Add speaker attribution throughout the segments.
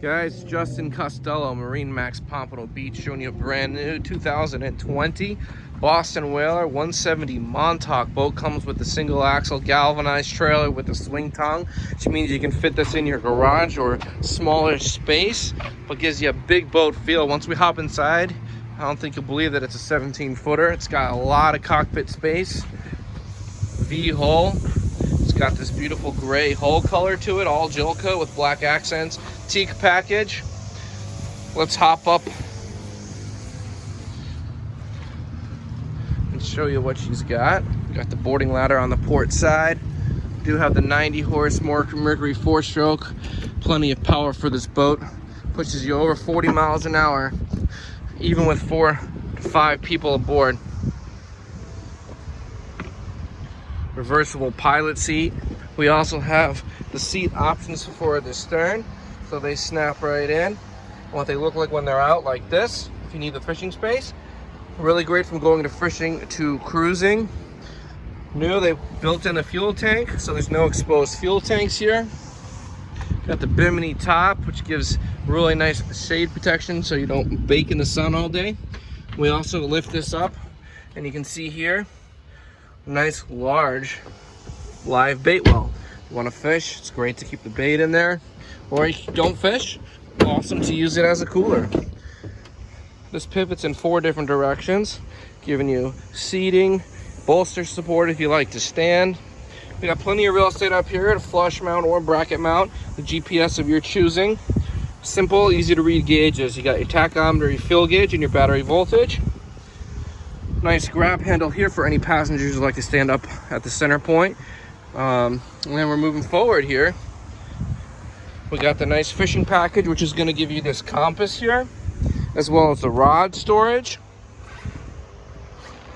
Speaker 1: Guys, Justin Costello, MarineMax Pompano Beach, showing you a brand new 2020 Boston Whaler 170 Montauk boat. Comes with a single axle galvanized trailer with a swing tongue, which means you can fit this in your garage or smaller space, but gives you a big boat feel. Once we hop inside, I don't think you'll believe that it's a 17-footer. It's got a lot of cockpit space, V-hull. It's got this beautiful gray hull color to it, all gel coat with black accents. Teak package. Let's hop up and show you what she's got. Got the boarding ladder on the port side. Do have the 90 horse Mercury 4-stroke. Plenty of power for this boat. Pushes you over 40 miles an hour, even with 4 to 5 people aboard. Reversible pilot seat. We also have the seat options for the stern, so they snap right in. What they look like when they're out, like this, if you need the fishing space. Really great from going to fishing to cruising. New, they built in a fuel tank, so there's no exposed fuel tanks here. Got the bimini top, which gives really nice shade protection so you don't bake in the sun all day. We also lift this up, and you can see here, nice large live bait well. You want to fish, it's great to keep the bait in there. Or if you don't fish, awesome to use it as a cooler. This pivots in 4 different directions, giving you seating, bolster support if you like to stand. We got plenty of real estate up here to flush mount or bracket mount the GPS of your choosing. Simple, easy to read gauges. You got your tachometer, your fuel gauge, and your battery voltage. Nice grab handle here for any passengers who like to stand up at the center point. And then we're moving forward here. We got the nice fishing package, which is going to give you this compass here, as well as the rod storage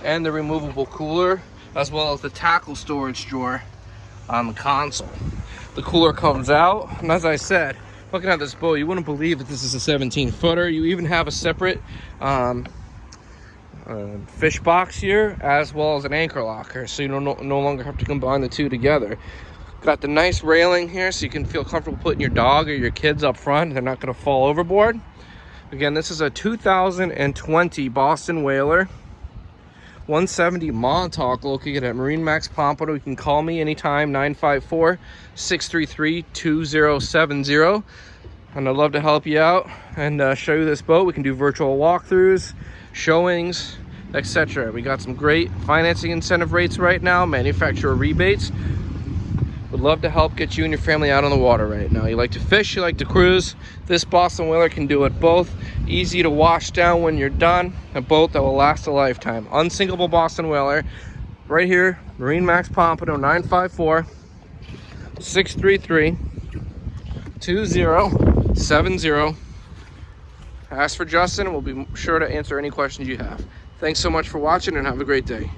Speaker 1: and the removable cooler, as well as the tackle storage drawer on the console. The cooler comes out, and as I said, looking at this boat, you wouldn't believe that this is a 17-footer. You even have a separate fish box here, as well as an anchor locker, so you no longer have to combine the two together. Got the nice railing here so you can feel comfortable putting your dog or your kids up front. They're not going to fall overboard. Again, this is a 2020 Boston Whaler 170 Montauk, located at MarineMax Pompano. You can call me anytime, 954-633-2070. And I'd love to help you out and show you this boat. We can do virtual walkthroughs, showings, etc. We got some great financing incentive rates right now, manufacturer rebates. Would love to help get you and your family out on the water right now. You like to fish, you like to cruise. This Boston Whaler can do it both. Easy to wash down when you're done. A boat that will last a lifetime. Unsinkable Boston Whaler. Right here, MarineMax Pompano, 954-633-2070. Ask for Justin and we'll be sure to answer any questions you have. Thanks so much for watching and have a great day.